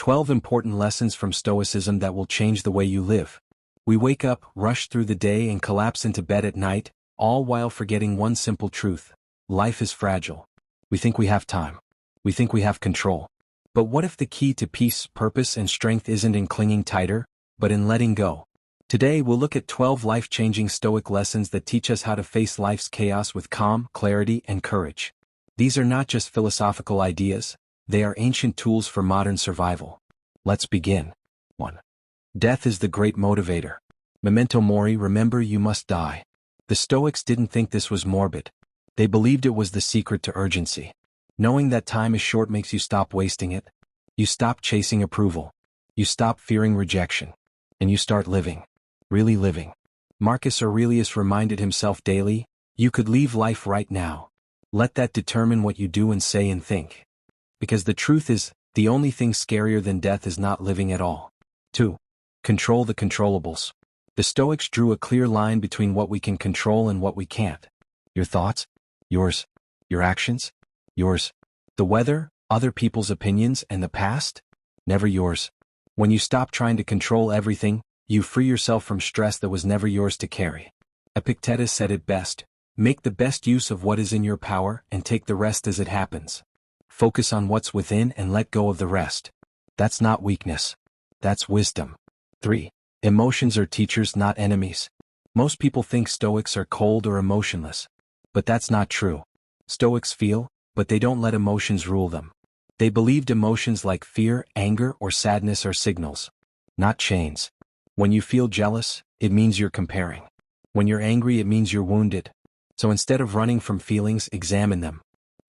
12 important lessons from Stoicism that will change the way you live. We wake up, rush through the day and collapse into bed at night, all while forgetting one simple truth. Life is fragile. We think we have time. We think we have control. But what if the key to peace, purpose, and strength isn't in clinging tighter, but in letting go? Today we'll look at 12 life-changing Stoic lessons that teach us how to face life's chaos with calm, clarity, and courage. These are not just philosophical ideas, they are ancient tools for modern survival. Let's begin. 1. Death is the great motivator. Memento mori, remember you must die. The Stoics didn't think this was morbid. They believed it was the secret to urgency. Knowing that time is short makes you stop wasting it. You stop chasing approval. You stop fearing rejection. And you start living. Really living. Marcus Aurelius reminded himself daily, you could leave life right now. Let that determine what you do and say and think. Because the truth is, the only thing scarier than death is not living at all. 2. Control the controllables. The Stoics drew a clear line between what we can control and what we can't. Your thoughts? Yours. Your actions? Yours. The weather, other people's opinions, and the past? Never yours. When you stop trying to control everything, you free yourself from stress that was never yours to carry. Epictetus said it best, make the best use of what is in your power and take the rest as it happens. Focus on what's within and let go of the rest. That's not weakness. That's wisdom. 3. Emotions are teachers, not enemies. Most people think Stoics are cold or emotionless. But that's not true. Stoics feel, but they don't let emotions rule them. They believed emotions like fear, anger, or sadness are signals, not chains. When you feel jealous, it means you're comparing. When you're angry, it means you're wounded. So instead of running from feelings, examine them.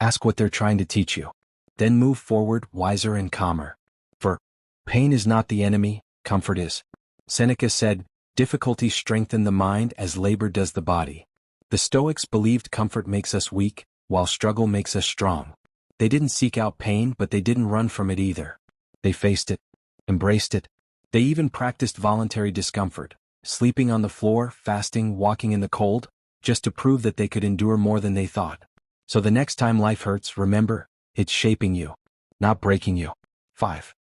Ask what they're trying to teach you. Then move forward, wiser and calmer. For pain is not the enemy, comfort is. Seneca said, difficulties strengthen the mind as labor does the body. The Stoics believed comfort makes us weak, while struggle makes us strong. They didn't seek out pain, but they didn't run from it either. They faced it, embraced it. They even practiced voluntary discomfort, sleeping on the floor, fasting, walking in the cold, just to prove that they could endure more than they thought. So the next time life hurts, remember, it's shaping you, not breaking you. 5.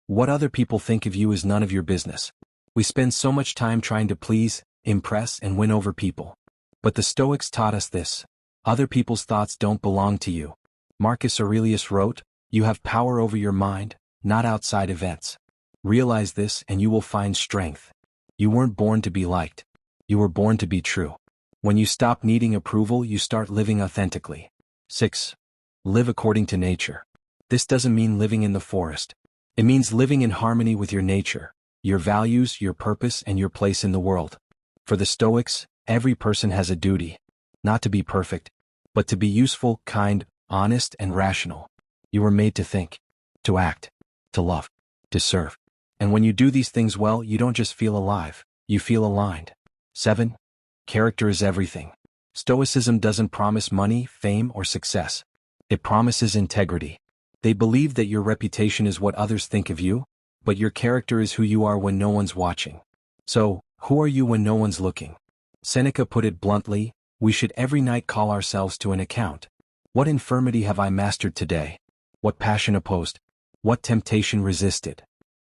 What other people think of you is none of your business. We spend so much time trying to please, impress, and win over people. But the Stoics taught us this. Other people's thoughts don't belong to you. Marcus Aurelius wrote, you have power over your mind, not outside events. Realize this and you will find strength. You weren't born to be liked. You were born to be true. When you stop needing approval, you start living authentically. 6. Live according to nature. This doesn't mean living in the forest. It means living in harmony with your nature, your values, your purpose, and your place in the world. For the Stoics, every person has a duty. Not to be perfect, but to be useful, kind, honest, and rational. You were made to think, to act, to love, to serve. And when you do these things well, you don't just feel alive, you feel aligned. 7. Character is everything. Stoicism doesn't promise money, fame, or success. It promises integrity. They believe that your reputation is what others think of you, but your character is who you are when no one's watching. So, who are you when no one's looking? Seneca put it bluntly, we should every night call ourselves to an account. What infirmity have I mastered today? What passion opposed? What temptation resisted?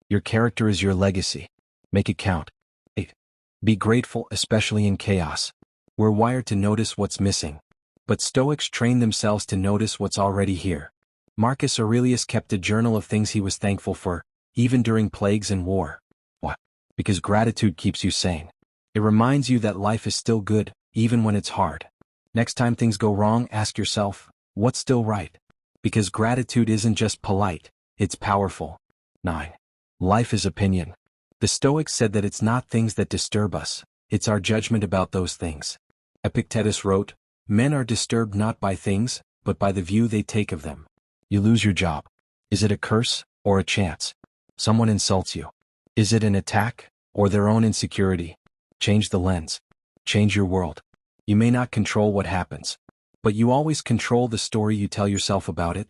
Your character is your legacy. Make it count. 8. Be grateful, especially in chaos. We're wired to notice what's missing. But Stoics train themselves to notice what's already here. Marcus Aurelius kept a journal of things he was thankful for, even during plagues and war. Why? Because gratitude keeps you sane. It reminds you that life is still good, even when it's hard. Next time things go wrong, ask yourself, what's still right? Because gratitude isn't just polite, it's powerful. 9. Life is opinion. The Stoics said that it's not things that disturb us, it's our judgment about those things. Epictetus wrote, men are disturbed not by things, but by the view they take of them. You lose your job. Is it a curse, or a chance? Someone insults you. Is it an attack, or their own insecurity? Change the lens. Change your world. You may not control what happens, but you always control the story you tell yourself about it.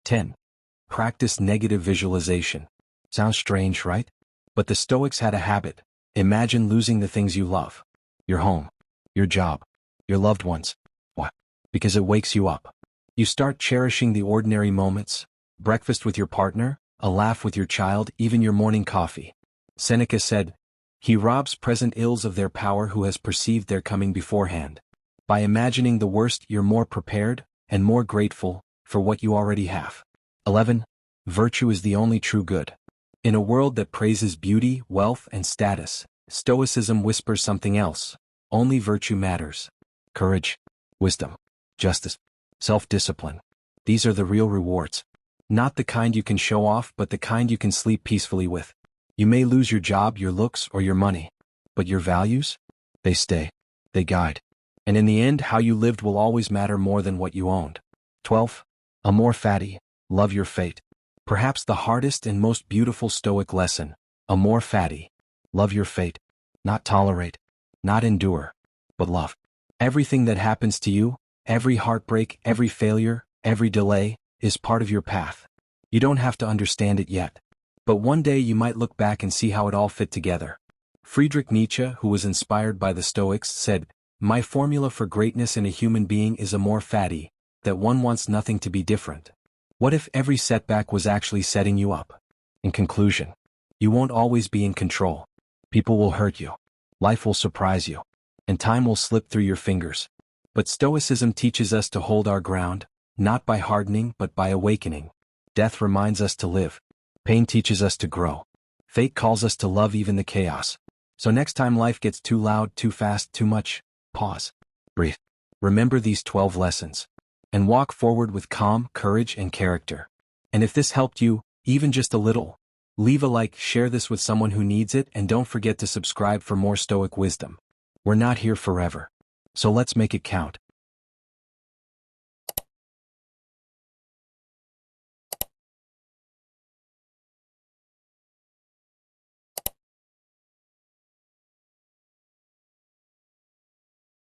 10. Practice negative visualization. Sounds strange, right? But the Stoics had a habit. Imagine losing the things you love. Your home, your job, your loved ones. Why? Because it wakes you up. You start cherishing the ordinary moments, breakfast with your partner, a laugh with your child, even your morning coffee. Seneca said, "He robs present ills of their power who has perceived their coming beforehand." By imagining the worst, you're more prepared and more grateful for what you already have. 11. Virtue is the only true good. In a world that praises beauty, wealth, and status, Stoicism whispers something else. Only virtue matters. Courage, wisdom, justice, self-discipline. These are the real rewards. Not the kind you can show off, but the kind you can sleep peacefully with. You may lose your job, your looks, or your money. But your values? They stay. They guide. And in the end, how you lived will always matter more than what you owned. 12. Amor fati, love your fate. Perhaps the hardest and most beautiful Stoic lesson. Amor fati, love your fate. Not tolerate, not endure, but love. Everything that happens to you, every heartbreak, every failure, every delay, is part of your path. You don't have to understand it yet. But one day you might look back and see how it all fit together. Friedrich Nietzsche, who was inspired by the Stoics, said, "My formula for greatness in a human being is amor fati, that one wants nothing to be different." What if every setback was actually setting you up? In conclusion, you won't always be in control. People will hurt you. Life will surprise you. And time will slip through your fingers. But Stoicism teaches us to hold our ground, not by hardening but by awakening. Death reminds us to live. Pain teaches us to grow. Fate calls us to love even the chaos. So next time life gets too loud, too fast, too much, pause. Breathe. Remember these 12 lessons. And walk forward with calm, courage, and character. And if this helped you, even just a little, leave a like, share this with someone who needs it, and don't forget to subscribe for more Stoic wisdom. We're not here forever. So let's make it count.